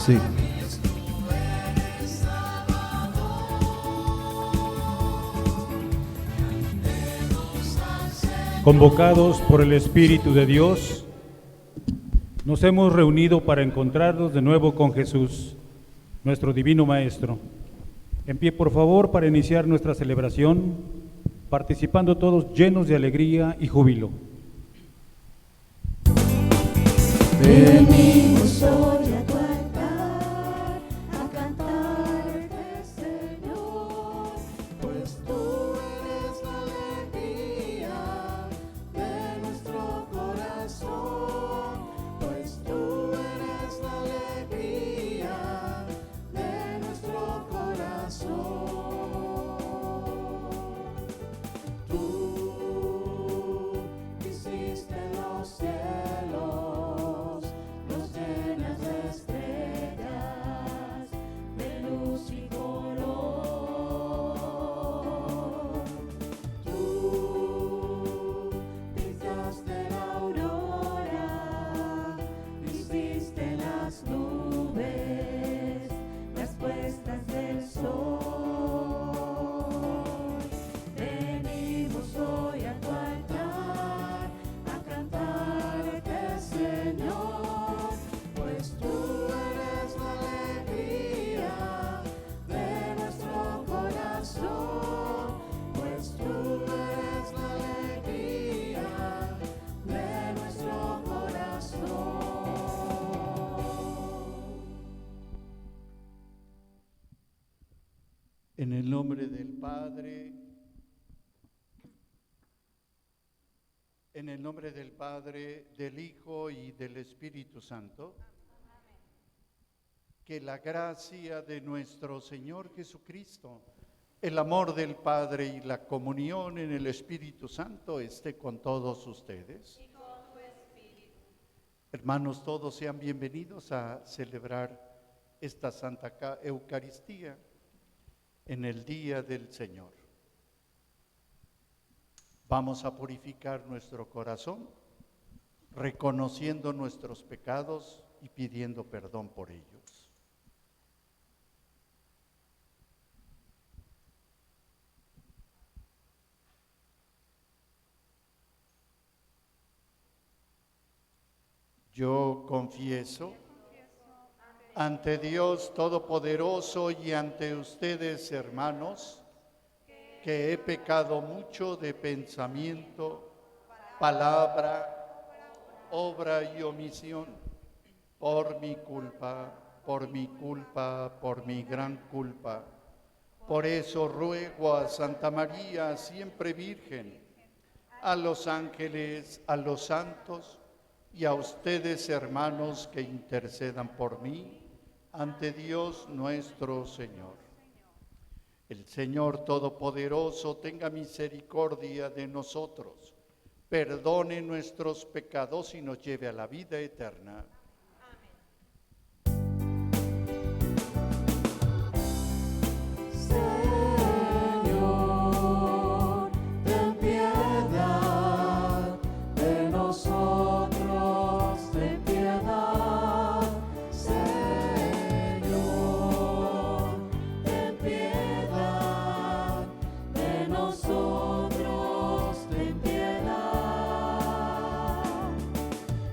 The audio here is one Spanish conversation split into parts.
Sí. Convocados por el Espíritu de Dios, nos hemos reunido para encontrarnos de nuevo con Jesús, nuestro Divino Maestro. En pie, por favor, para iniciar nuestra celebración, participando todos llenos de alegría y júbilo. Venimos hoy a tu altar, a cantarte, Señor, pues tú eres la alegría de nuestro corazón, pues tú eres la alegría de nuestro corazón. Tú hiciste los cielos, los llenas de estrellas, de luz y color. Tú pintaste la aurora, hiciste las nubes, las puestas del sol. Venimos hoy a tu altar, a cantarte, Señor, pues tú eres la alegría de nuestro corazón, pues tú eres la alegría de nuestro corazón. En el nombre del Padre, del Hijo y del Espíritu Santo, que la gracia de nuestro Señor Jesucristo, el amor del Padre y la comunión en el Espíritu Santo esté con todos ustedes. Hermanos, todos sean bienvenidos a celebrar esta Santa Eucaristía en el día del Señor. Vamos a purificar nuestro corazón, reconociendo nuestros pecados y pidiendo perdón por ellos. Yo confieso ante Dios Todopoderoso y ante ustedes, hermanos, que he pecado mucho de pensamiento, palabra, obra y omisión, por mi culpa, por mi gran culpa. Por eso ruego a Santa María, siempre Virgen, a los ángeles, a los santos y a ustedes, hermanos, que intercedan por mí ante Dios nuestro Señor. El Señor Todopoderoso tenga misericordia de nosotros, perdone nuestros pecados y nos lleve a la vida eterna. Señor, ten piedad de nosotros, ten piedad. Señor, ten piedad de nosotros, ten piedad.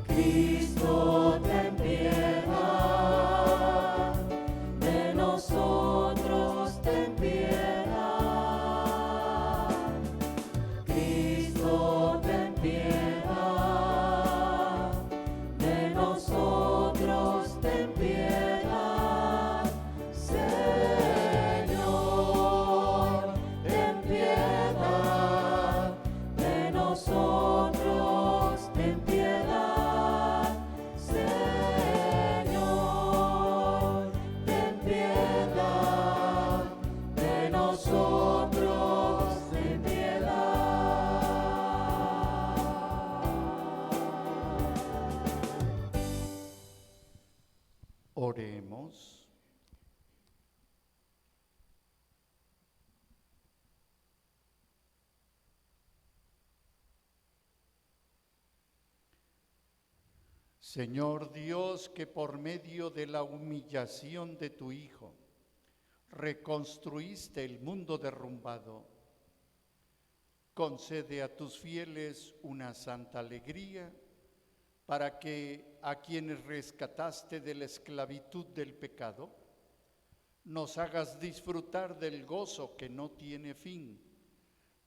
Cristo, Señor Dios, que por medio de la humillación de tu Hijo reconstruiste el mundo derrumbado, concede a tus fieles una santa alegría para que a quienes rescataste de la esclavitud del pecado, nos hagas disfrutar del gozo que no tiene fin.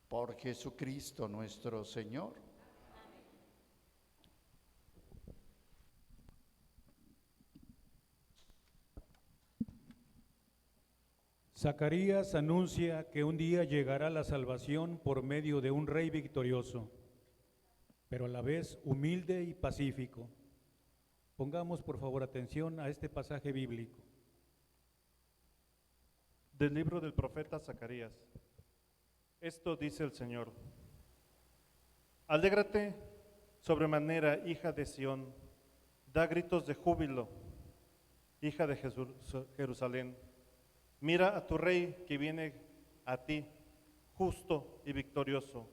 Por Jesucristo nuestro Señor. Zacarías anuncia que un día llegará la salvación por medio de un rey victorioso, pero a la vez humilde y pacífico. Pongamos por favor atención a este pasaje bíblico. Del libro del profeta Zacarías. Esto dice el Señor: Alégrate sobremanera, hija de Sión, da gritos de júbilo, hija de Jerusalén. Mira a tu rey que viene a ti, justo y victorioso,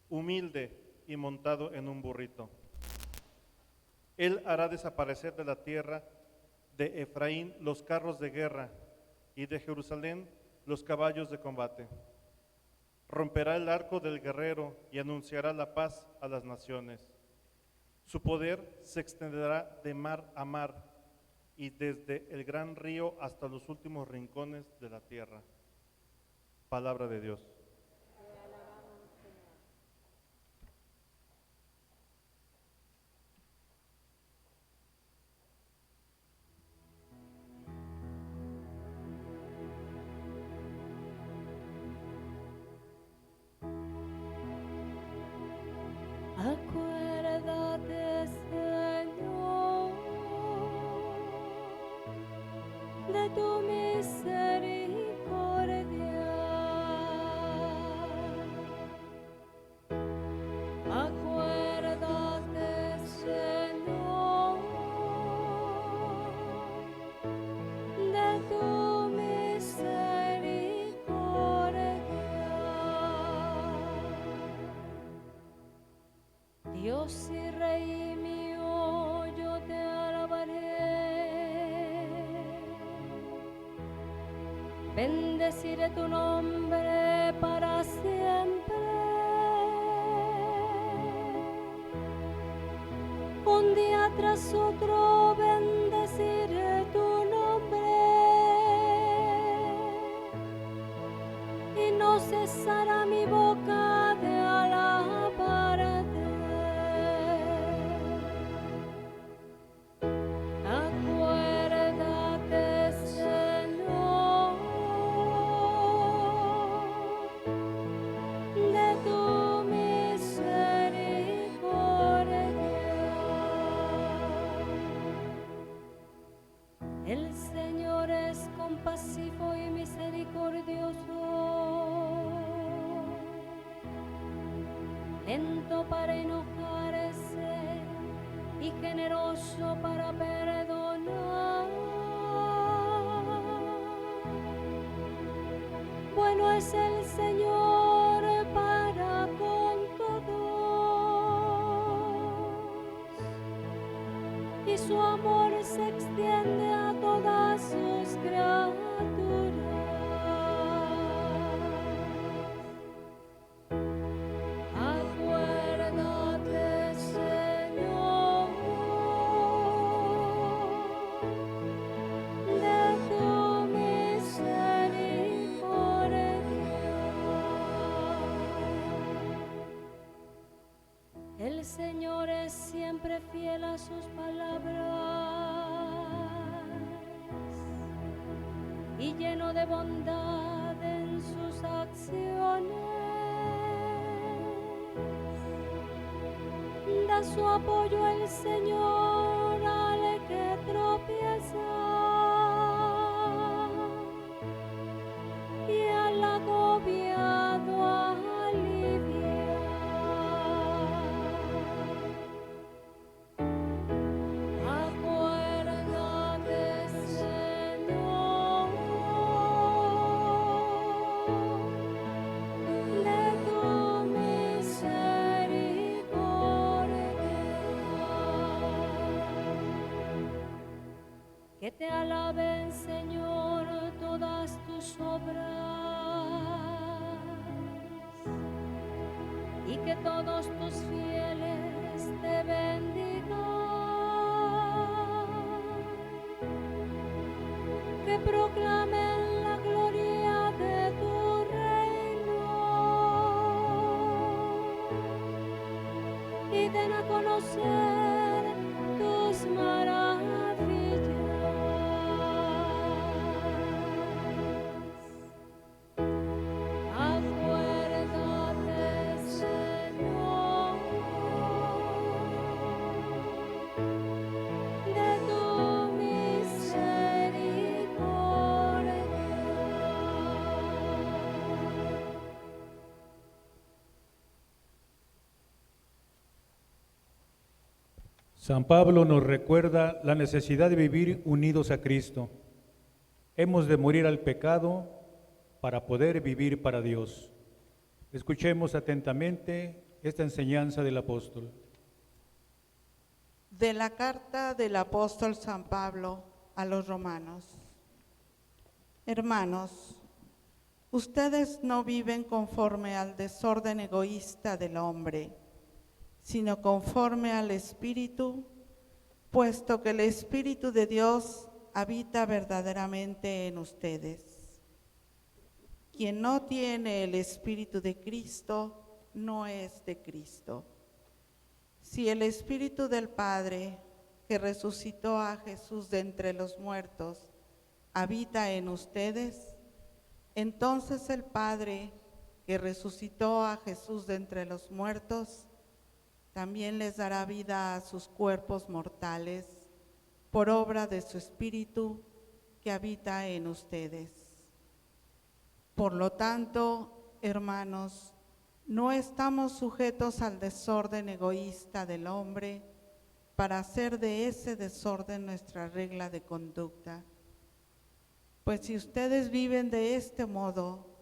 humilde y montado en un burrito. Él hará desaparecer de la tierra de Efraín los carros de guerra y de Jerusalén los caballos de combate. Romperá el arco del guerrero y anunciará la paz a las naciones. Su poder se extenderá de mar a mar y desde el gran río hasta los últimos rincones de la tierra. Palabra de Dios. Acuérdate, Señor, de tu misericordia. Acuérdate, Señor, de tu misericordia. Dios y Rey mío, yo te alabaré. Bendeciré tu nombre para siempre. Un día tras otro bendeciré tu nombre y no cesará mi boca de alabarte. Acuérdate, Señor, de tu misericordia. El Señor es compasivo y misericordioso, lento para enojarse y generoso para perdonar. Bueno es el Señor para con todos, y su amor se extiende a todas sus criaturas. Acuérdate, Señor, de tu misericordia. El Señor es siempre fiel a sus palabras y lleno de bondad en sus acciones. Da su apoyo el Señor al que tropieza y al agobiado alivia. Acuérdate, Señor, de tu misericordia. y que todos tus fieles te bendigan, que proclamen la gloria de tu reino y den a conocer tus maravillas. Acuérdate, Señor, de tu misericordia. San Pablo nos recuerda la necesidad de vivir unidos a Cristo. Hemos de morir al pecado para poder vivir para Dios. Escuchemos atentamente esta enseñanza del apóstol. De la carta del apóstol San Pablo a los romanos. Hermanos, ustedes no viven conforme al desorden egoísta del hombre, sino conforme al Espíritu, puesto que el Espíritu de Dios habita verdaderamente en ustedes. Quien no tiene el Espíritu de Cristo no es de Cristo. Si el Espíritu del Padre, que resucitó a Jesús de entre los muertos, habita en ustedes, entonces el Padre, que resucitó a Jesús de entre los muertos, también les dará vida a sus cuerpos mortales por obra de su Espíritu que habita en ustedes. Por lo tanto, hermanos, no estamos sujetos al desorden egoísta del hombre para hacer de ese desorden nuestra regla de conducta. Pues si ustedes viven de este modo,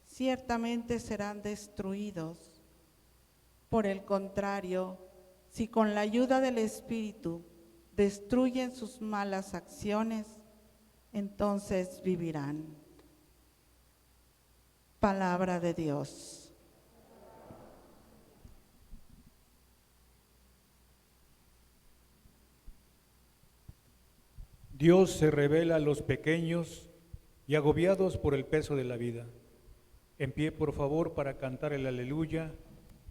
ciertamente serán destruidos. Por el contrario, si con la ayuda del Espíritu destruyen sus malas acciones, entonces vivirán. Palabra de Dios. Dios se revela a los pequeños y agobiados por el peso de la vida. En pie, por favor, para cantar el aleluya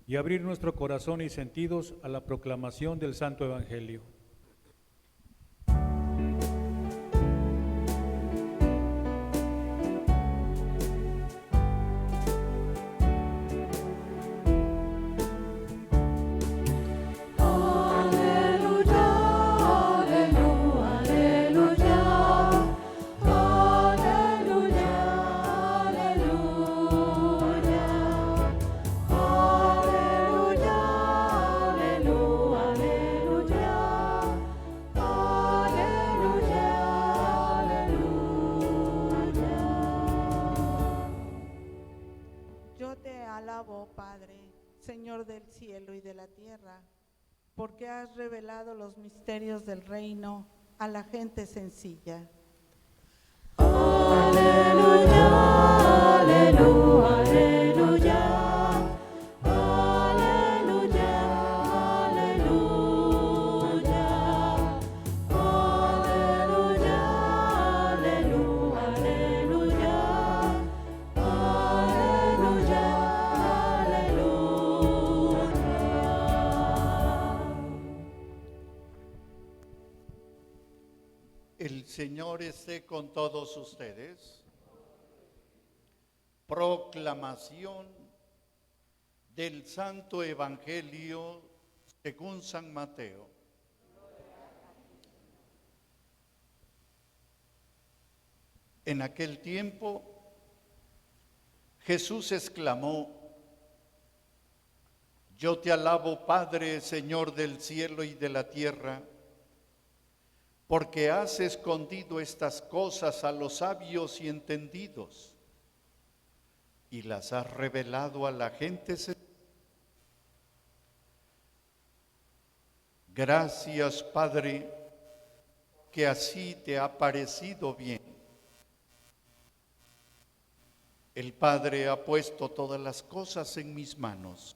y abrir nuestro corazón y sentidos a la proclamación del Santo Evangelio. Señor del cielo y de la tierra, porque has revelado los misterios del reino a la gente sencilla. Aleluya, aleluya, aleluya, aleluya, aleluya, aleluya, aleluya, aleluya, El Señor esté con todos ustedes. Proclamación del Santo Evangelio según San Mateo. En aquel tiempo, Jesús exclamó: Yo te alabo, Padre, Señor del cielo y de la tierra, porque has escondido estas cosas a los sabios y entendidos y las has revelado a la gente sencilla. Gracias, Padre, que así te ha parecido bien. El Padre ha puesto todas las cosas en mis manos.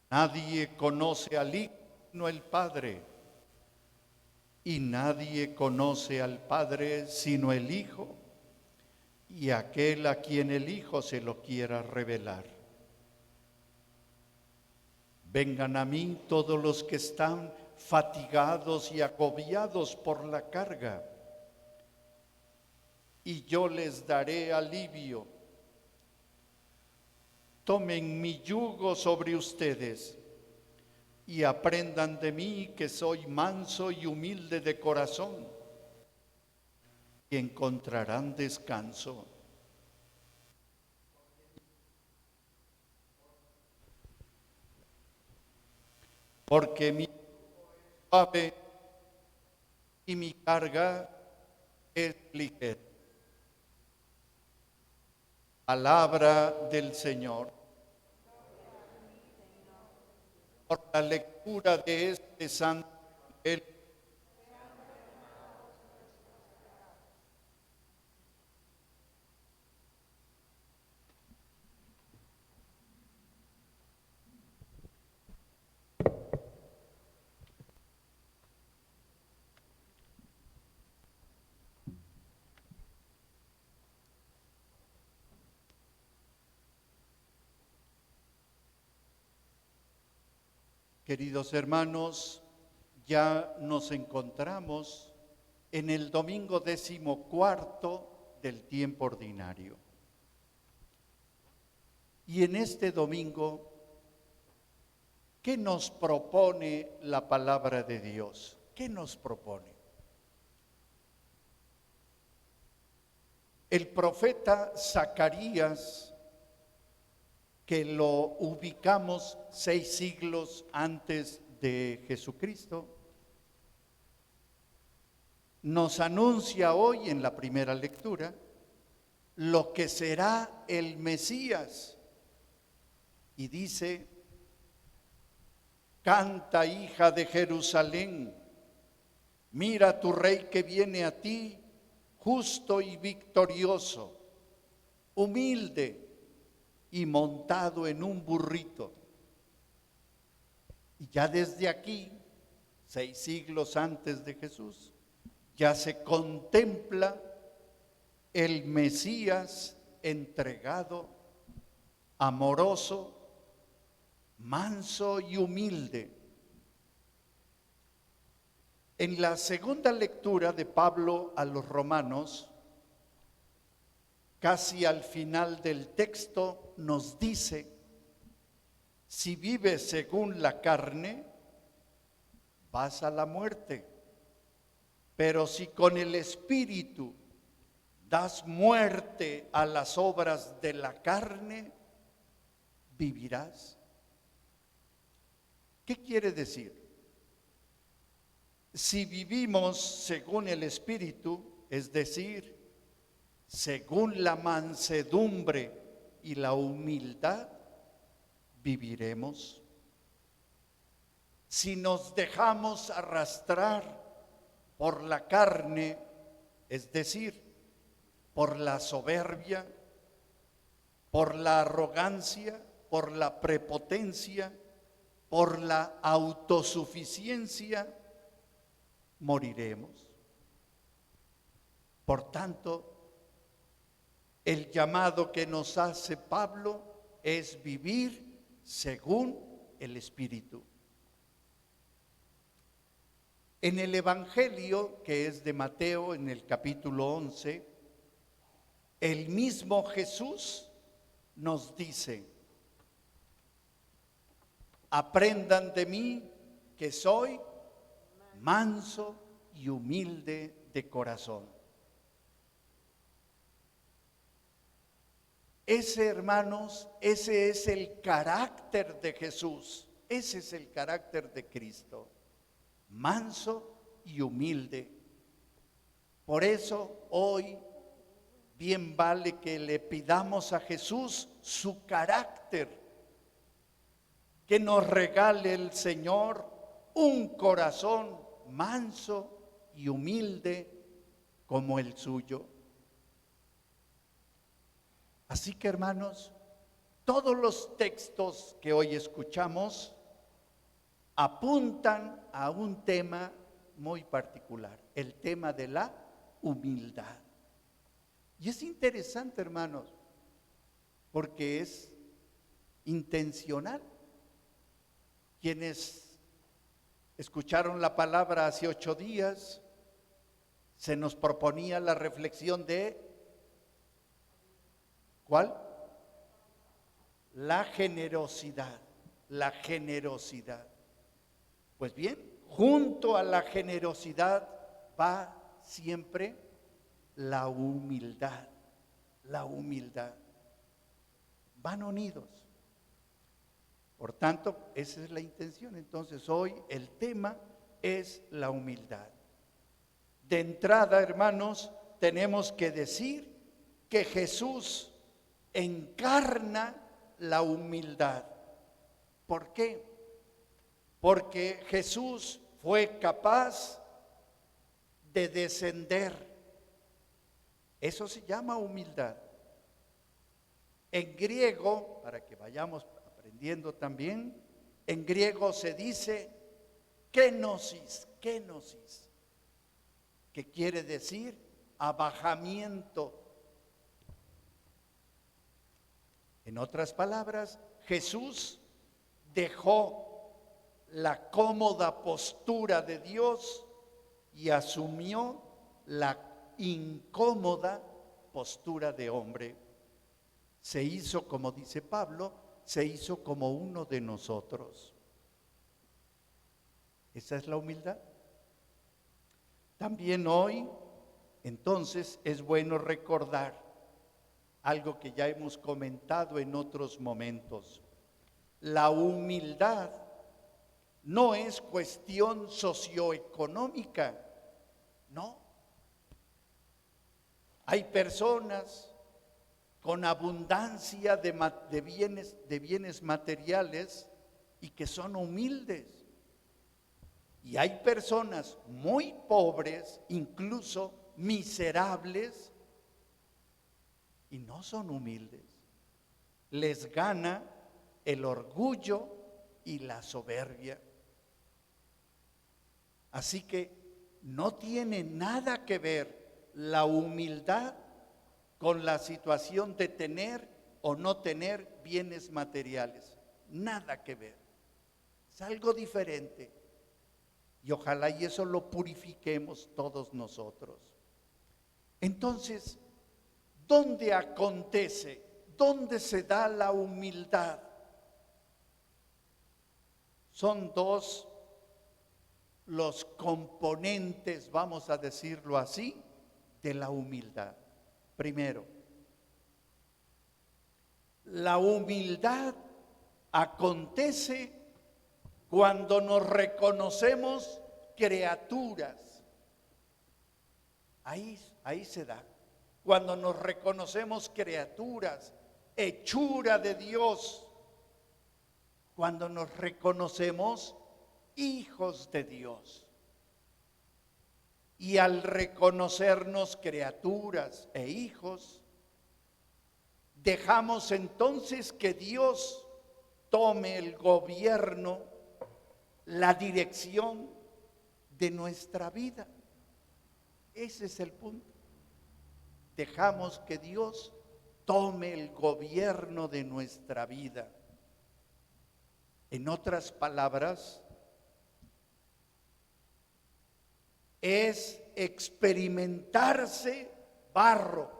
Nadie conoce al Hijo sino el Padre, y nadie conoce al Padre sino el Hijo, y aquel a quien el Hijo se lo quiera revelar. Vengan a mí todos los que están fatigados y agobiados por la carga, y yo les daré alivio. Tomen mi yugo sobre ustedes y aprendan de mí, que soy manso y humilde de corazón, y encontrarán descanso. Porque mi yugo es suave y mi carga es ligera. Palabra del Señor. Por la lectura de este santo evangelio, queridos hermanos, ya nos encontramos en el domingo 14 del tiempo ordinario. Y en este domingo, ¿qué nos propone la palabra de Dios? ¿Qué nos propone? El profeta Zacarías, que lo ubicamos 6 siglos antes de Jesucristo, nos anuncia hoy en la primera lectura lo que será el Mesías. Y dice: canta, hija de Jerusalén, mira tu rey que viene a ti, justo y victorioso, humilde y montado en un burrito. Y ya desde aquí, 6 siglos antes de Jesús, ya se contempla el Mesías entregado, amoroso, manso y humilde. En la segunda lectura de Pablo a los Romanos, casi al final del texto nos dice: si vives según la carne, vas a la muerte, pero si con el Espíritu das muerte a las obras de la carne, vivirás. ¿Qué quiere decir? Si vivimos según el Espíritu, es decir, según la mansedumbre y la humildad, viviremos. Si nos dejamos arrastrar por la carne, es decir, por la soberbia, por la arrogancia, por la prepotencia, por la autosuficiencia, moriremos. Por tanto, el llamado que nos hace Pablo es vivir según el Espíritu. En el Evangelio, que es de Mateo, en el capítulo 11, el mismo Jesús nos dice: aprendan de mí, que soy manso y humilde de corazón. Ese, hermanos, ese es el carácter de Jesús, ese es el carácter de Cristo, manso y humilde. Por eso hoy bien vale que le pidamos a Jesús su carácter, que nos regale el Señor un corazón manso y humilde como el suyo. Así que, hermanos, todos los textos que hoy escuchamos apuntan a un tema muy particular, el tema de la humildad. Y es interesante, hermanos, porque es intencional. Quienes escucharon la palabra hace 8 días, se nos proponía la reflexión de ¿cuál? La generosidad, la generosidad. Pues bien, junto a la generosidad va siempre la humildad, la humildad. Van unidos. Por tanto, esa es la intención. Entonces, hoy el tema es la humildad. De entrada, hermanos, tenemos que decir que Jesús encarna la humildad. ¿Por qué? Porque Jesús fue capaz de descender. Eso se llama humildad. En griego, para que vayamos aprendiendo también, en griego se dice kenosis, que quiere decir abajamiento. En otras palabras, Jesús dejó la cómoda postura de Dios y asumió la incómoda postura de hombre. Se hizo, como dice Pablo, se hizo como uno de nosotros. Esa es la humildad. También hoy, entonces, es bueno recordar algo que ya hemos comentado en otros momentos. La humildad no es cuestión socioeconómica, no. Hay personas con abundancia de bienes materiales y que son humildes. Y hay personas muy pobres, incluso miserables, y no son humildes. Les gana el orgullo y la soberbia. Así que no tiene nada que ver la humildad con la situación de tener o no tener bienes materiales. Nada que ver. Es algo diferente. Y ojalá y eso lo purifiquemos todos nosotros. Entonces, ¿dónde acontece? ¿Dónde se da la humildad? Son dos los componentes, vamos a decirlo así, de la humildad. Primero, la humildad acontece cuando nos reconocemos criaturas. Ahí se da. Cuando nos reconocemos criaturas, hechura de Dios. Cuando nos reconocemos hijos de Dios. Y al reconocernos criaturas e hijos, dejamos entonces que Dios tome el gobierno, la dirección de nuestra vida. Ese es el punto. Dejamos que Dios tome el gobierno de nuestra vida. En otras palabras, es experimentarse barro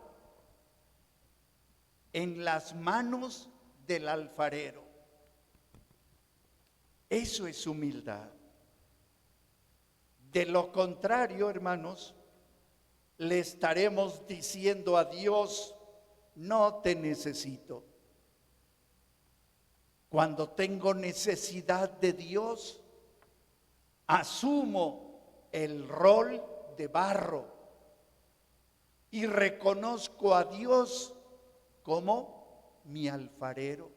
en las manos del alfarero. Eso es humildad. De lo contrario, hermanos, le estaremos diciendo a Dios, no te necesito. Cuando tengo necesidad de Dios, asumo el rol de barro y reconozco a Dios como mi alfarero,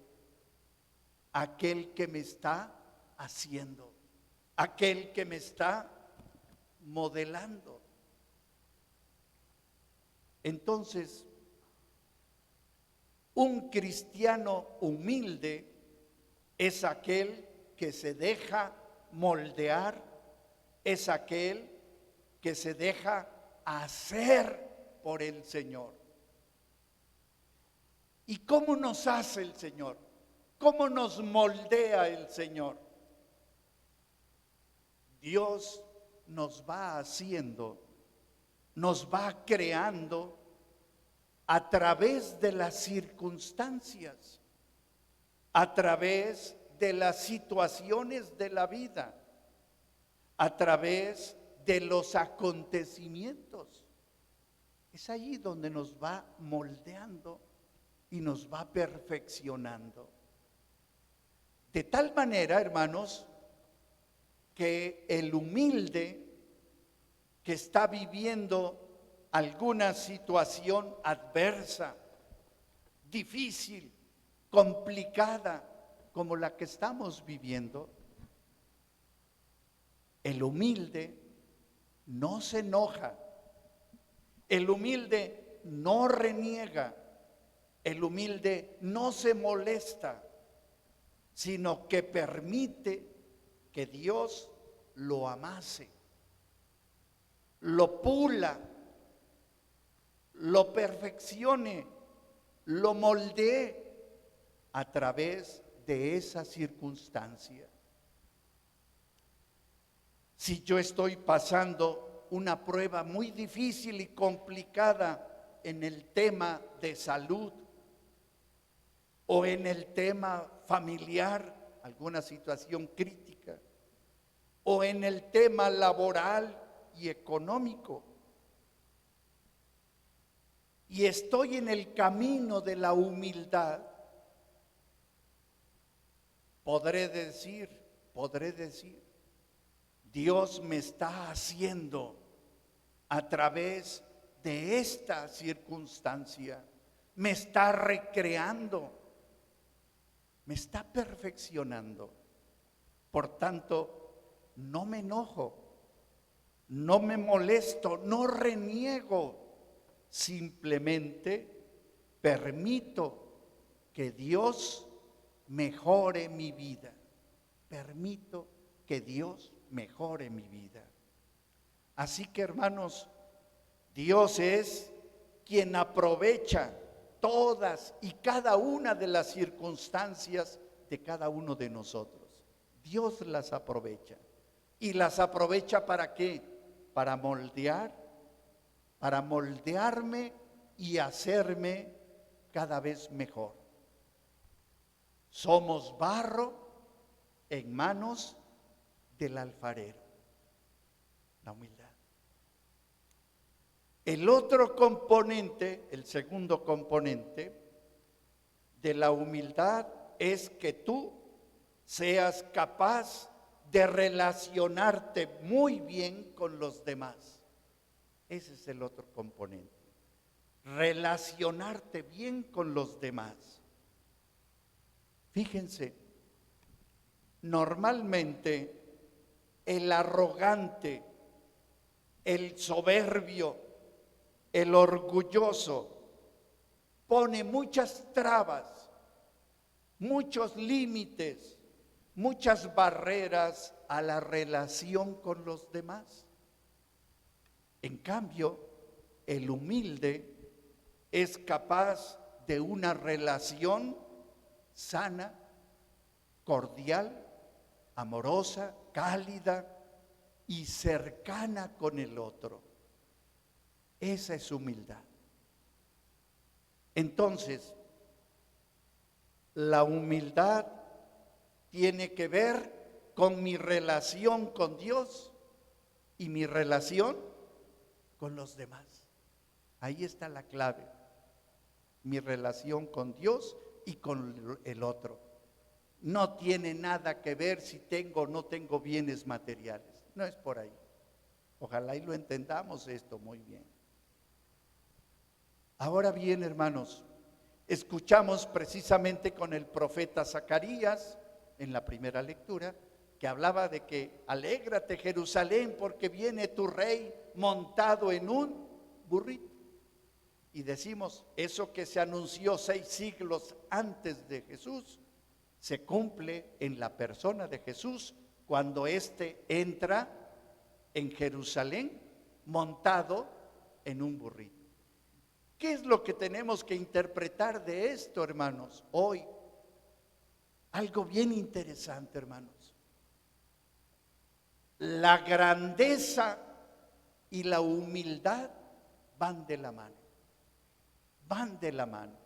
aquel que me está haciendo, aquel que me está modelando. Entonces, un cristiano humilde es aquel que se deja moldear es aquel que se deja hacer por el Señor. ¿Y cómo nos hace el Señor? ¿Cómo nos moldea el Señor? Dios nos va haciendo, nos va creando a través de las circunstancias, a través de las situaciones de la vida, a través de los acontecimientos. Es allí donde nos va moldeando y nos va perfeccionando. De tal manera, hermanos, que el humilde que está viviendo alguna situación adversa, difícil, complicada, como la que estamos viviendo, el humilde no se enoja, el humilde no reniega, el humilde no se molesta, sino que permite que Dios lo amase, lo pula, lo perfeccione, lo moldee a través de esa circunstancia. Si yo estoy pasando una prueba muy difícil y complicada en el tema de salud o en el tema familiar, alguna situación crítica, o en el tema laboral y económico, y estoy en el camino de la humildad, podré decir, Dios me está haciendo a través de esta circunstancia, me está recreando, me está perfeccionando. Por tanto, no me enojo, no me molesto, no reniego, simplemente permito que Dios mejore mi vida. Permito que Dios mejore mi vida. Así que, hermanos, Dios es quien aprovecha todas y cada una de las circunstancias de cada uno de nosotros. Dios las aprovecha. ¿Y las aprovecha para qué? Para moldear, para moldearme y hacerme cada vez mejor. Somos barro en manos del alfarero. La humildad. El otro componente, el segundo componente de la humildad es que tú seas capaz de relacionarte muy bien con los demás. Ese es el otro componente. Relacionarte bien con los demás. Fíjense, normalmente el arrogante, el soberbio, el orgulloso pone muchas trabas, muchos límites, muchas barreras a la relación con los demás. En cambio, el humilde es capaz de una relación sana, cordial, amorosa, cálida y cercana con el otro. Esa es humildad. Entonces, la humildad tiene que ver con mi relación con Dios y mi relación con los demás. Ahí está la clave. Mi relación con Dios y con el otro. No tiene nada que ver si tengo o no tengo bienes materiales. No es por ahí. Ojalá y lo entendamos esto muy bien. Ahora bien, hermanos, escuchamos precisamente con el profeta Zacarías en la primera lectura que hablaba de que alégrate Jerusalén porque viene tu rey montado en un burrito. Y decimos, eso que se anunció 6 siglos antes de Jesús, se cumple en la persona de Jesús cuando éste entra en Jerusalén montado en un burrito. ¿Qué es lo que tenemos que interpretar de esto, hermanos, hoy? Algo bien interesante, hermanos. La grandeza y la humildad van de la mano. Van de la mano.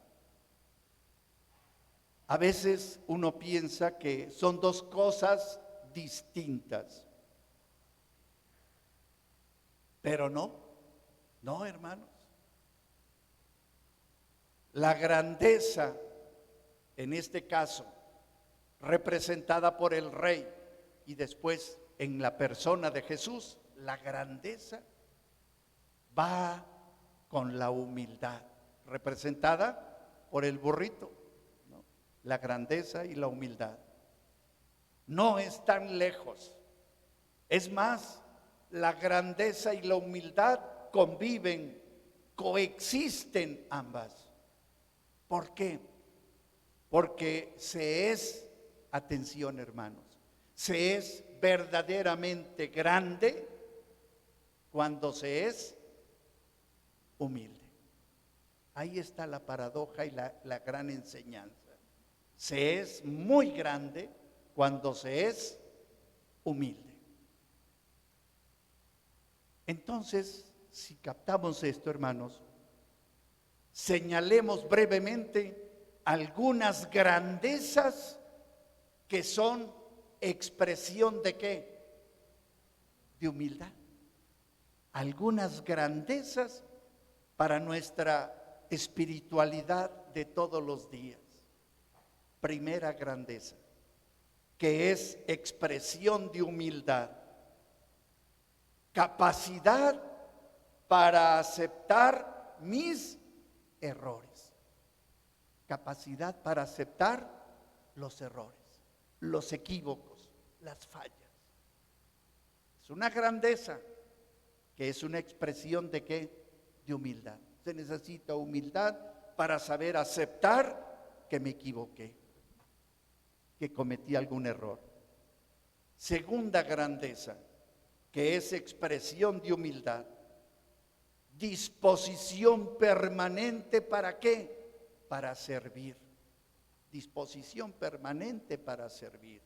A veces uno piensa que son dos cosas distintas. Pero no, hermanos. La grandeza, en este caso, representada por el Rey y después en la persona de Jesús, la grandeza va con la humildad, representada por el burrito, ¿no? La grandeza y la humildad. No están lejos. Es más, la grandeza y la humildad conviven, coexisten ambas. ¿Por qué? Porque se es, atención hermanos, se es verdaderamente grande cuando se es humilde. Ahí está la paradoja y la gran enseñanza. Se es muy grande cuando se es humilde. Entonces, si captamos esto, hermanos, señalemos brevemente algunas grandezas que son expresión de ¿qué? De humildad. Algunas grandezas para nuestra espiritualidad de todos los días. Primera grandeza, que es expresión de humildad. Capacidad para aceptar mis errores. Capacidad para aceptar los errores, los equívocos, las fallas. Es una grandeza que es una expresión de ¿qué? De humildad. Se necesita humildad para saber aceptar que me equivoqué, que cometí algún error. Segunda grandeza, que es expresión de humildad. Disposición permanente ¿para qué? Para servir. Disposición permanente para servir.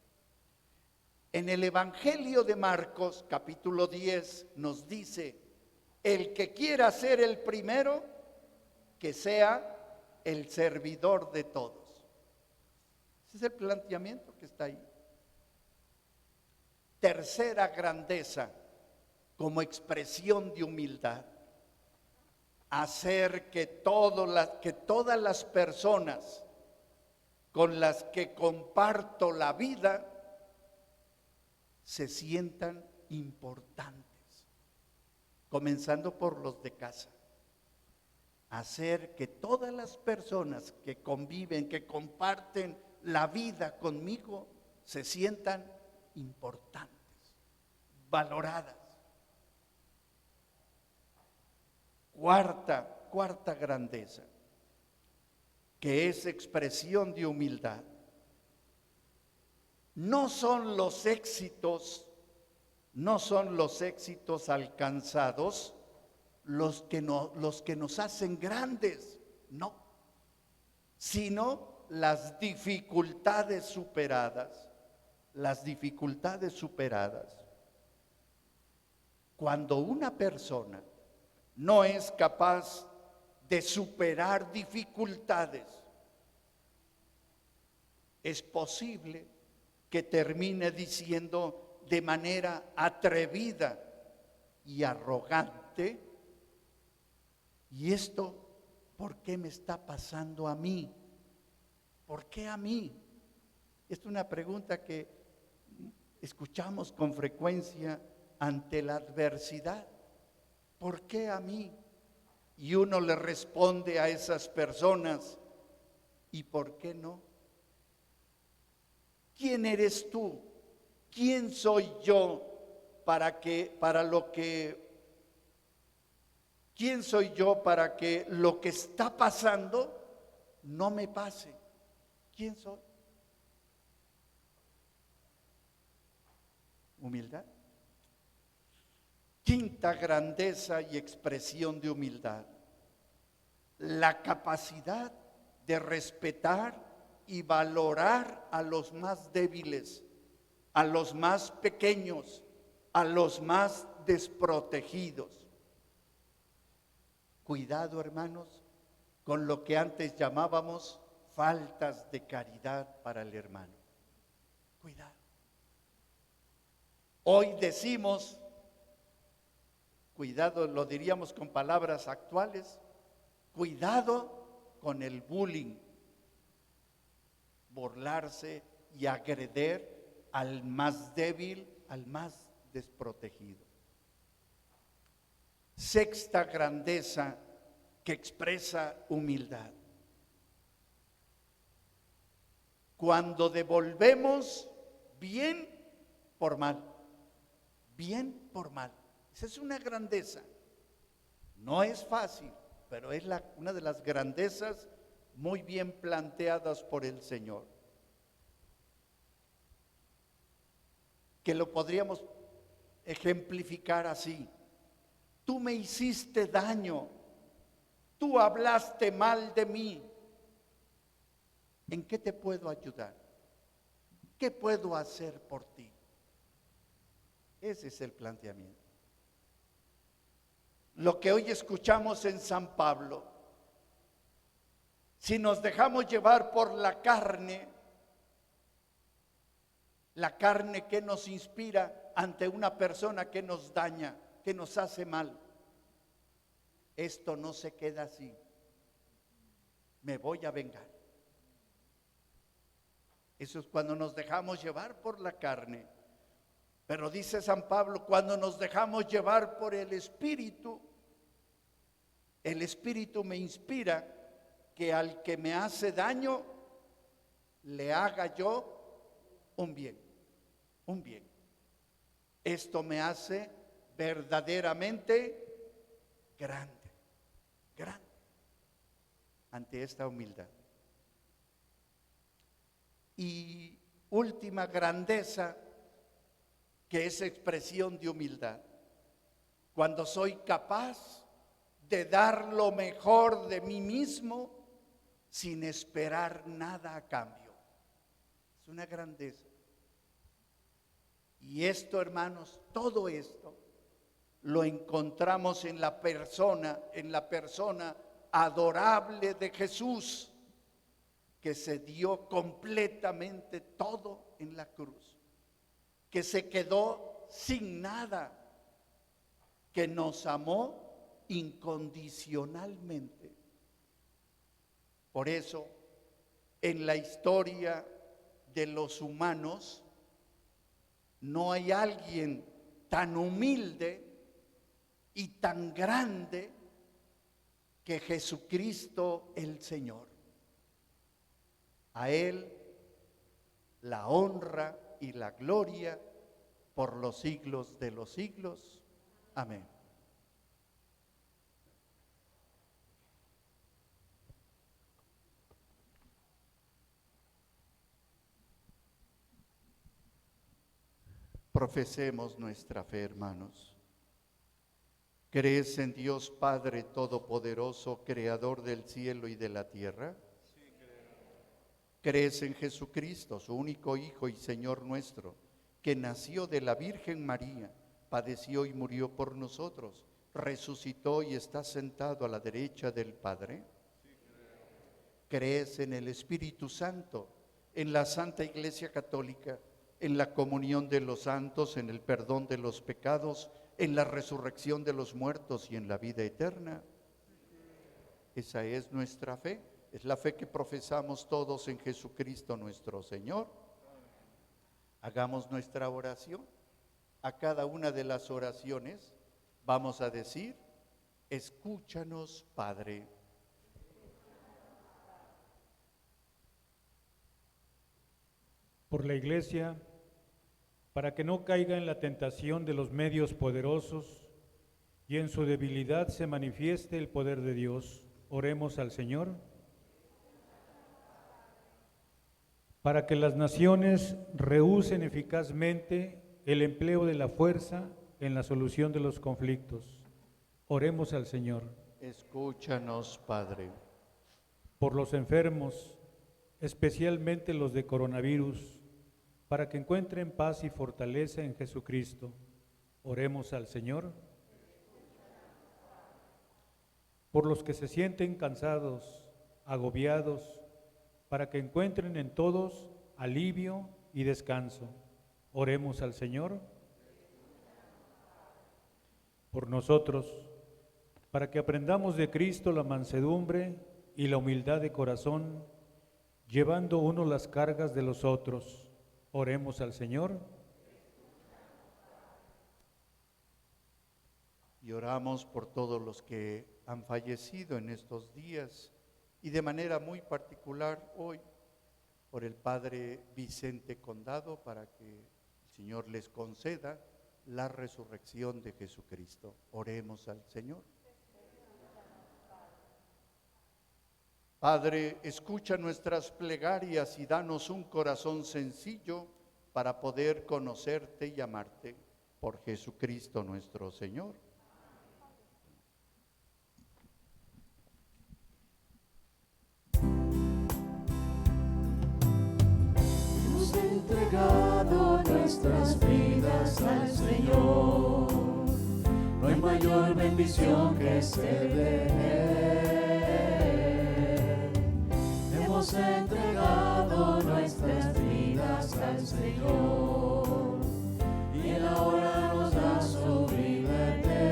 En el Evangelio de Marcos, capítulo 10, nos dice: el que quiera ser el primero, que sea el servidor de todos. Ese es el planteamiento que está ahí. Tercera grandeza, como expresión de humildad. Hacer que todas las personas con las que comparto la vida se sientan importantes, comenzando por los de casa. Hacer que todas las personas que conviven, que comparten la vida conmigo, se sientan importantes, valoradas. Cuarta grandeza, que es expresión de humildad. No son los éxitos alcanzados los que nos hacen grandes, no, sino las dificultades superadas. Las dificultades superadas. Cuando una persona no es capaz de superar dificultades, es posible que termine diciendo de manera atrevida y arrogante: ¿y esto por qué me está pasando a mí? ¿Por qué a mí? Esta es una pregunta que escuchamos con frecuencia ante la adversidad. ¿Por qué a mí? Y uno le responde a esas personas: ¿y por qué no? ¿Quién eres tú? ¿Quién soy yo ¿quién soy yo para que lo que está pasando no me pase? ¿Quién soy? Humildad. Quinta grandeza y expresión de humildad: la capacidad de respetar y valorar a los más débiles, a los más pequeños, a los más desprotegidos. Cuidado, hermanos, con lo que antes llamábamos faltas de caridad para el hermano. Cuidado. Hoy decimos, cuidado, lo diríamos con palabras actuales, cuidado con el bullying, burlarse y agredir al más débil, al más desprotegido. Sexta grandeza que expresa humildad: cuando devolvemos bien por mal, bien por mal. Esa es una grandeza. No es fácil, pero es una de las grandezas muy bien planteadas por el Señor. Que lo podríamos ejemplificar así: tú me hiciste daño, tú hablaste mal de mí, ¿en qué te puedo ayudar? ¿Qué puedo hacer por ti? Ese es el planteamiento. Lo que hoy escuchamos en San Pablo: si nos dejamos llevar por la carne que nos inspira ante una persona que nos daña, que nos hace mal, esto no se queda así. Me voy a vengar. Eso es cuando nos dejamos llevar por la carne. Pero dice San Pablo, cuando nos dejamos llevar por el Espíritu me inspira que al que me hace daño le haga yo un bien, un bien. Esto me hace verdaderamente grande, grande ante esta humildad. Y última grandeza que es expresión de humildad: cuando soy capaz de dar lo mejor de mí mismo sin esperar nada a cambio. Es una grandeza. Y esto, hermanos, todo esto lo encontramos en la persona adorable de Jesús, que se dio completamente todo en la cruz, que se quedó sin nada, que nos amó incondicionalmente. Por eso, en la historia de los humanos, no hay alguien tan humilde y tan grande que Jesucristo el Señor. A Él la honra y la gloria por los siglos de los siglos. Amén. Profesemos nuestra fe, hermanos. ¿Crees en Dios Padre Todopoderoso, Creador del cielo y de la tierra? Sí, creo. ¿Crees en Jesucristo, su único Hijo y Señor nuestro, que nació de la Virgen María, padeció y murió por nosotros, resucitó y está sentado a la derecha del Padre? Sí, creo. ¿Crees en el Espíritu Santo, en la Santa Iglesia Católica, en la comunión de los santos, en el perdón de los pecados, en la resurrección de los muertos y en la vida eterna? Esa es nuestra fe, es la fe que profesamos todos en Jesucristo nuestro Señor. Hagamos nuestra oración. A cada una de las oraciones vamos a decir: escúchanos, Padre. Por la Iglesia, para que no caiga en la tentación de los medios poderosos y en su debilidad se manifieste el poder de Dios, oremos al Señor. Para que las naciones rehúsen eficazmente el empleo de la fuerza en la solución de los conflictos. Oremos al Señor. Escúchanos, Padre. Por los enfermos, especialmente los de coronavirus, para que encuentren paz y fortaleza en Jesucristo. Oremos al Señor. Por los que se sienten cansados, agobiados, para que encuentren en todos alivio y descanso. Oremos al Señor. Por nosotros, para que aprendamos de Cristo la mansedumbre y la humildad de corazón, llevando uno las cargas de los otros. Oremos al Señor. Y oramos por todos los que han fallecido en estos días y de manera muy particular hoy por el Padre Vicente Condado, para que el Señor les conceda la resurrección de Jesucristo. Oremos al Señor. Padre, escucha nuestras plegarias y danos un corazón sencillo para poder conocerte y amarte. Por Jesucristo nuestro Señor. Hemos entregado nuestras vidas al Señor. No hay mayor bendición que ser de Él. Hemos entregado nuestras vidas al Señor y Él ahora nos da su vida eterna.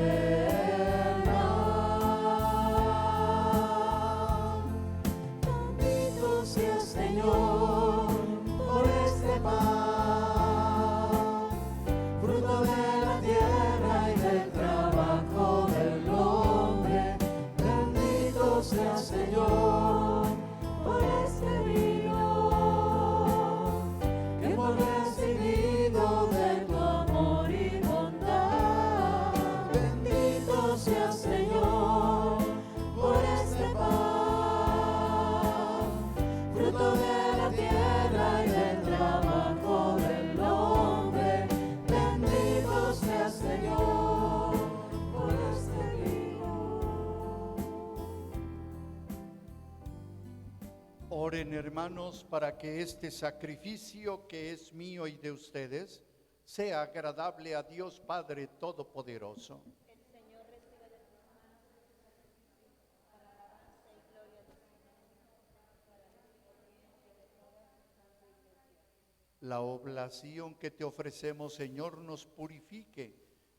Bendito sea Señor por este pan, fruto de la tierra y del trabajo del hombre. Bendito sea Señor por este vino que hemos recibido de tu amor y bondad. Bendito sea Señor por este pan, fruto de la tierra y del trabajo del hombre. Bendito sea Señor por este vino. Oren, hermanos, para que este sacrificio que es mío y de ustedes sea agradable a Dios Padre Todopoderoso. La oblación que te ofrecemos, Señor, nos purifique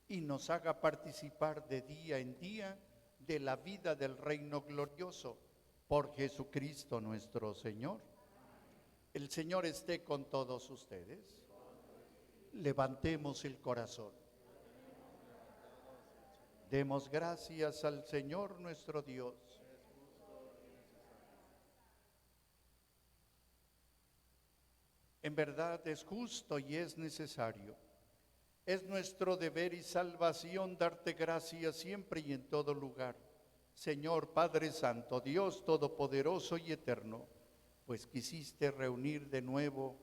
y nos haga participar de día en día de la vida del reino glorioso. Por Jesucristo nuestro Señor. El Señor esté con todos ustedes. Levantemos el corazón. Demos gracias al Señor nuestro Dios. En verdad es justo y es necesario. Es nuestro deber y salvación darte gracias siempre y en todo lugar, Señor Padre Santo, Dios Todopoderoso y Eterno, pues quisiste reunir de nuevo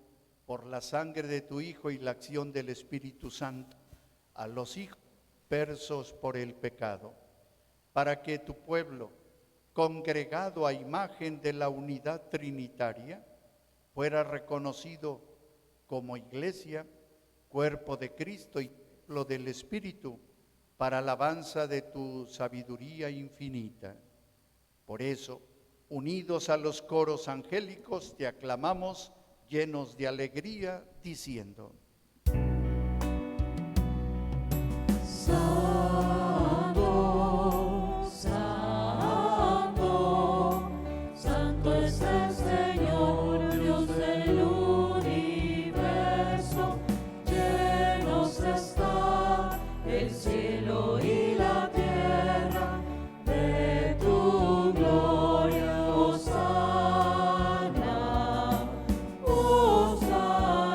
por la sangre de tu Hijo y la acción del Espíritu Santo a los hijos dispersos por el pecado, para que tu pueblo, congregado a imagen de la unidad trinitaria, fuera reconocido como iglesia, cuerpo de Cristo y templo del Espíritu, para alabanza de tu sabiduría infinita. Por eso, unidos a los coros angélicos, te aclamamos llenos de alegría, diciendo: Santo, Santo, Santo es el Señor, Dios del universo. Llenos está el cielo y la tierra de tu gloria. Hosana, Hosana,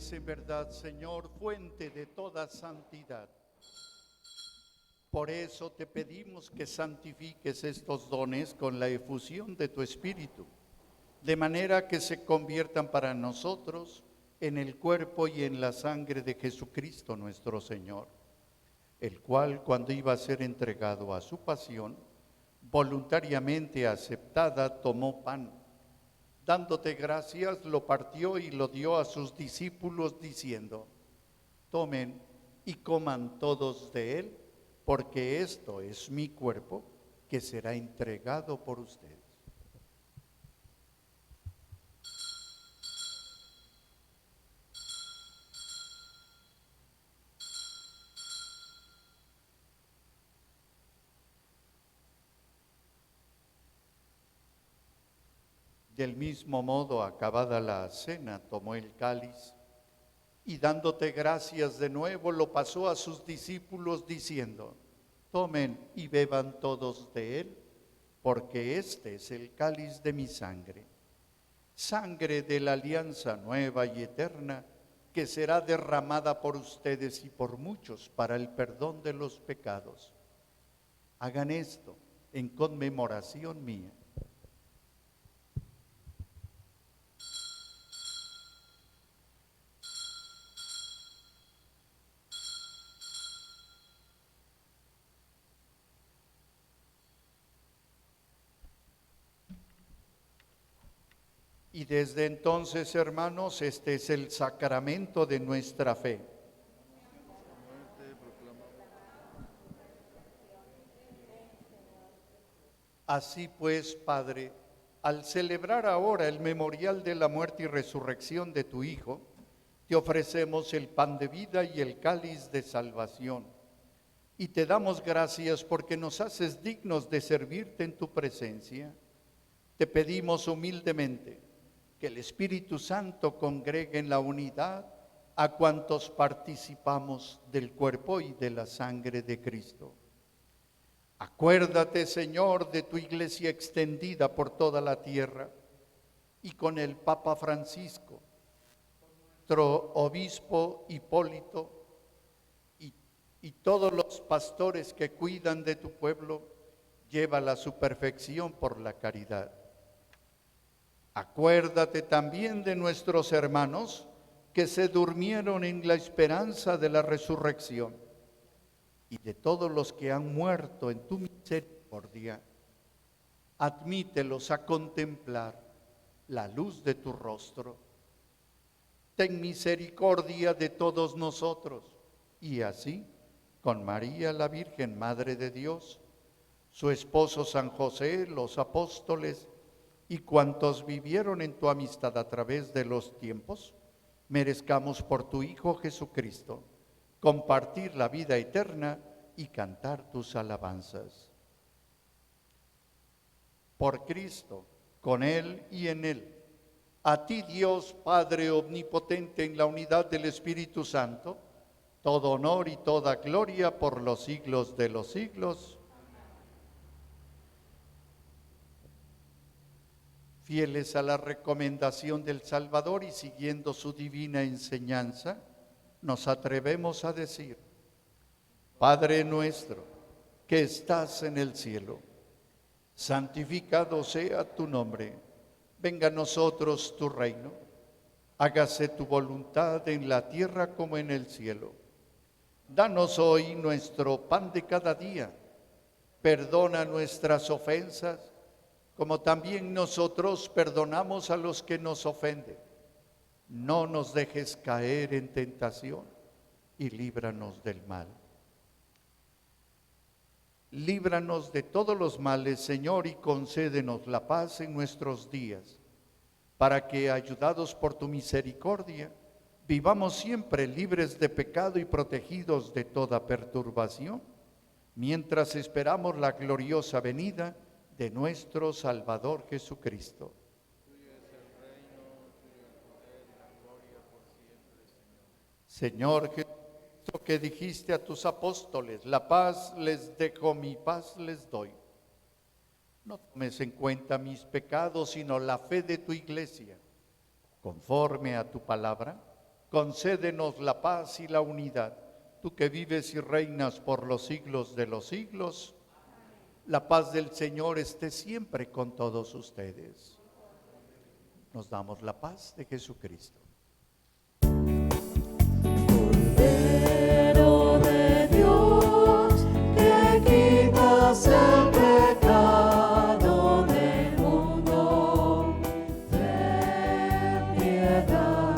eres en verdad, Señor, fuente de toda santidad. Por eso te pedimos que santifiques estos dones con la efusión de tu Espíritu, de manera que se conviertan para nosotros en el cuerpo y en la sangre de Jesucristo nuestro Señor, el cual, cuando iba a ser entregado a su pasión, voluntariamente aceptada, tomó pan. Dándote gracias, lo partió y lo dio a sus discípulos, diciendo: tomen y coman todos de él, porque esto es mi cuerpo, que será entregado por ustedes. Del mismo modo, acabada la cena, tomó el cáliz y dándote gracias de nuevo, lo pasó a sus discípulos diciendo: tomen y beban todos de él, porque este es el cáliz de mi sangre, sangre de la alianza nueva y eterna, que será derramada por ustedes y por muchos para el perdón de los pecados. Hagan esto en conmemoración mía. Y desde entonces, hermanos, este es el sacramento de nuestra fe. Así pues, Padre, al celebrar ahora el memorial de la muerte y resurrección de tu Hijo, te ofrecemos el pan de vida y el cáliz de salvación. Y te damos gracias porque nos haces dignos de servirte en tu presencia. Te pedimos humildemente que el Espíritu Santo congregue en la unidad a cuantos participamos del cuerpo y de la sangre de Cristo. Acuérdate, Señor, de tu iglesia extendida por toda la tierra y con el Papa Francisco, nuestro obispo Hipólito y todos los pastores que cuidan de tu pueblo, llévala a su perfección por la caridad. Acuérdate también de nuestros hermanos que se durmieron en la esperanza de la resurrección y de todos los que han muerto en tu misericordia. Admítelos a contemplar la luz de tu rostro. Ten misericordia de todos nosotros y así, con María la Virgen, Madre de Dios, su esposo San José, los apóstoles y cuantos vivieron en tu amistad a través de los tiempos, merezcamos por tu Hijo Jesucristo compartir la vida eterna y cantar tus alabanzas. Por Cristo, con Él y en Él, a ti Dios Padre omnipotente en la unidad del Espíritu Santo, todo honor y toda gloria por los siglos de los siglos. Fieles a la recomendación del Salvador y siguiendo su divina enseñanza, nos atrevemos a decir: Padre nuestro, que estás en el cielo, santificado sea tu nombre, venga a nosotros tu reino, hágase tu voluntad en la tierra como en el cielo. Danos hoy nuestro pan de cada día, perdona nuestras ofensas, como también nosotros perdonamos a los que nos ofenden. No nos dejes caer en tentación y líbranos del mal. Líbranos de todos los males, Señor, y concédenos la paz en nuestros días, para que, ayudados por tu misericordia, vivamos siempre libres de pecado y protegidos de toda perturbación, mientras esperamos la gloriosa venida de nuestro Salvador Jesucristo. Tuyo es el reino, tuyo el poder y la gloria por siempre, Señor. Señor Jesucristo, que dijiste a tus apóstoles: la paz les dejo, mi paz les doy. No tomes en cuenta mis pecados, sino la fe de tu iglesia. Conforme a tu palabra, concédenos la paz y la unidad. Tú que vives y reinas por los siglos de los siglos, la paz del Señor esté siempre con todos ustedes. Nos damos la paz de Jesucristo. Cordero de Dios, que quitas el pecado del mundo, ten piedad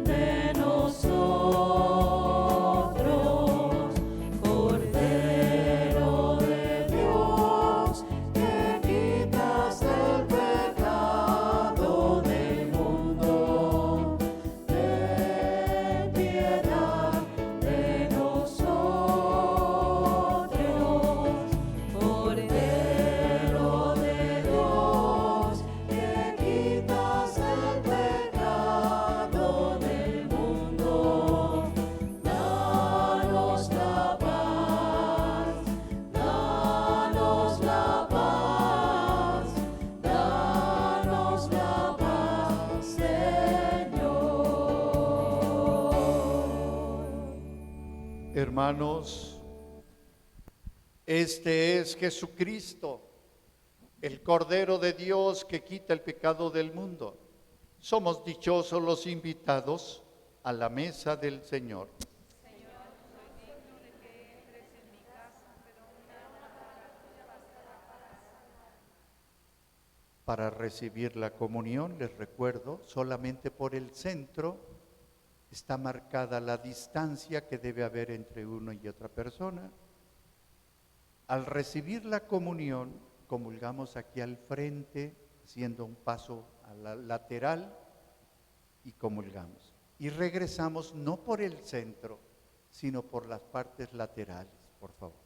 de nosotros. Cordero de Dios, que quitas el pecado del mundo, ten piedad de nosotros. Cordero de Dios, que quitas el pecado del mundo, danos la paz, danos la paz, danos la paz, Señor. Hermanos, este es Jesucristo, el Cordero de Dios que quita el pecado del mundo. Somos dichosos los invitados a la mesa del Señor. Para recibir la comunión, les recuerdo, solamente por el centro está marcada la distancia que debe haber entre uno y otra persona. Al recibir la comunión, comulgamos aquí al frente, haciendo un paso a la lateral y comulgamos. Y regresamos no por el centro, sino por las partes laterales, por favor.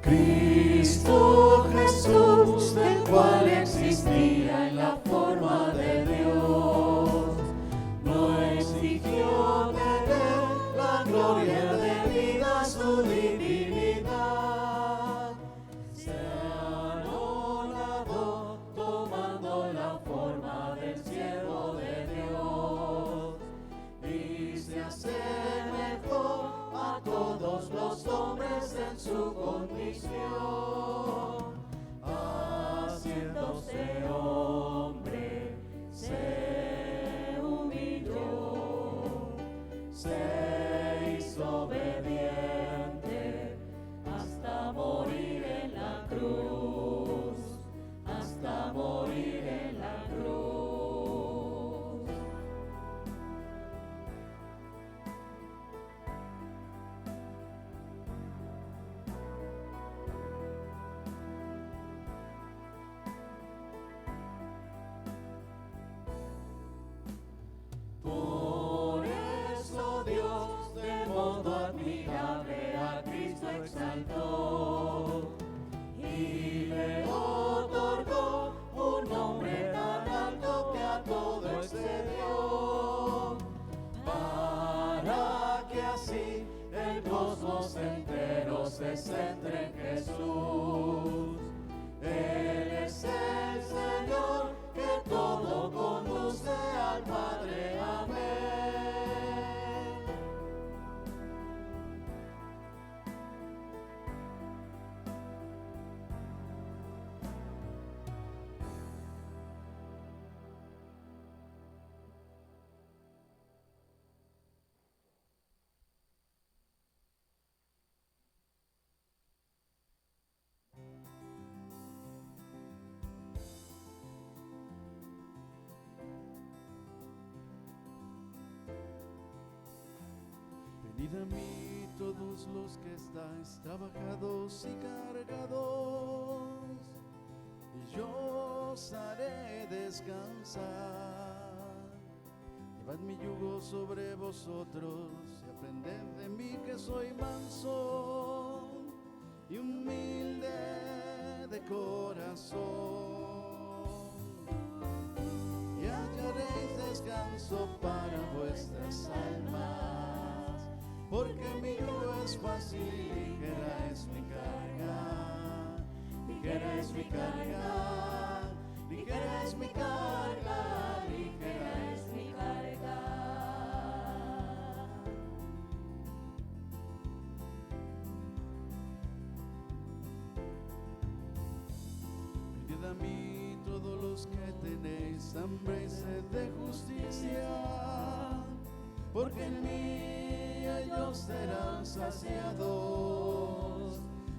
Cristo Jesús, el cual existía en la forma de Dios, no exigió tener la gloria debida a su divinidad. Se anonadó tomando la forma del siervo de Dios y se asemejó a todos los hombres en su condición, haciéndose hombre, se humilló, se hizo obediente hasta morir en la cruz, hasta morir en la cruz. Por eso Dios de modo admirable a Cristo exaltó y le otorgó un nombre tan alto que a todo excedió, para que así el cosmos entero se centre en Jesús. Él es el Señor que todo conduce al Padre. Amén. Venid a mí todos los que estáis trabajados y cargados, y yo os haré descansar. Llevad mi yugo sobre vosotros y aprended de mí, que soy manso y humilde de corazón, y hallaréis descanso para vuestras almas, porque mi yugo es fácil y ligera es mi carga. Ligera es mi carga, ligera es mi carga, ligera es mi carga. Venid a mí todos los que tenéis hambre y sed de justicia, porque en mí ellos serán saciados.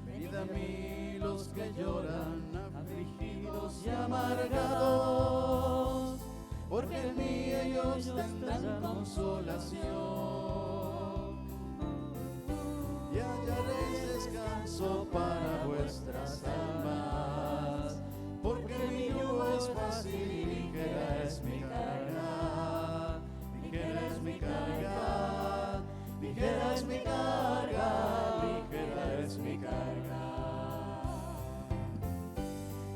Venid a mí los que lloran, afligidos y amargados, porque en mí ellos tendrán consolación. Y hallaréis descanso para vuestras almas, porque mi yugo es fácil y ligera es mi carga. Ligera es mi carga, ligera es mi carga, ligera es mi carga.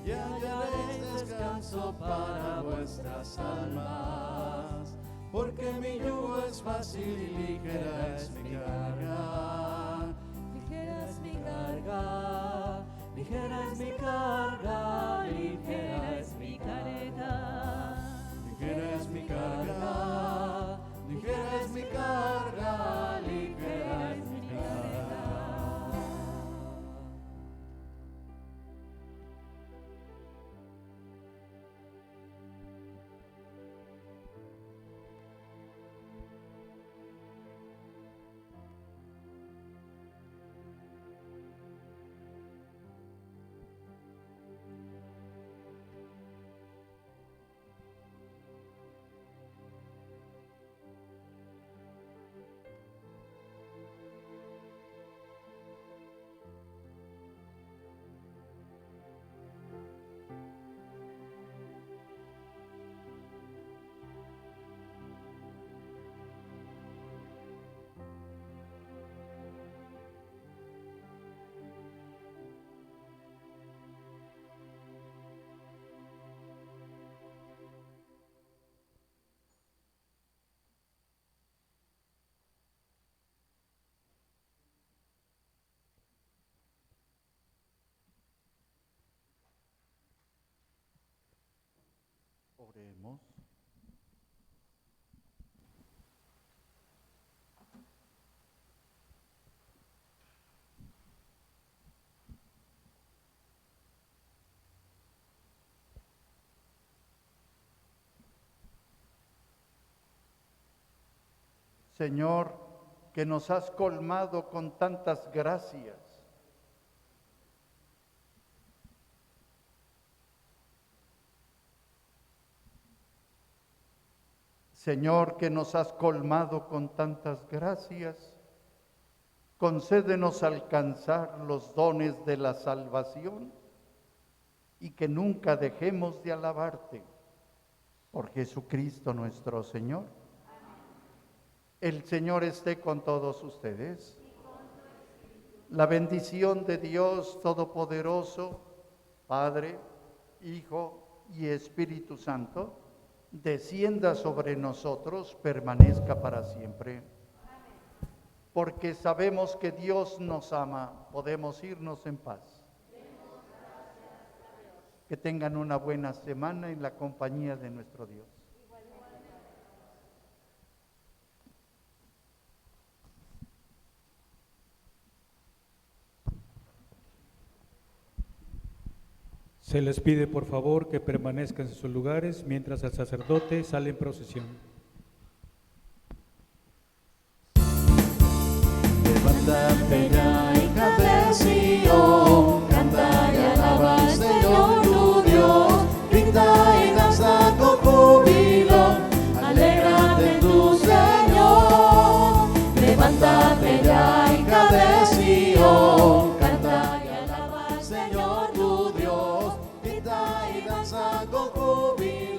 Y hallaréis descanso para vuestras almas, porque mi yugo es fácil y ligera es mi carga. Ligera es mi carga, ligera es mi carga, ligera es mi carga. Ligera es mi carga, ligera es mi carga, ligera es mi carga. Oremos. Señor, que nos has colmado con tantas gracias, Señor, que nos has colmado con tantas gracias, concédenos alcanzar los dones de la salvación y que nunca dejemos de alabarte. Por Jesucristo nuestro Señor. El Señor esté con todos ustedes. La bendición de Dios Todopoderoso, Padre, Hijo y Espíritu Santo, descienda sobre nosotros, permanezca para siempre. Porque sabemos que Dios nos ama, podemos irnos en paz. Que tengan una buena semana en la compañía de nuestro Dios. Se les pide por favor que permanezcan en sus lugares mientras el sacerdote sale en procesión. Levántate ya, hija de Sion, canta y alaba al Señor tu Dios, grita y danza con júbilo, alégrate en tu Señor. Levántate ya, hija júbilo.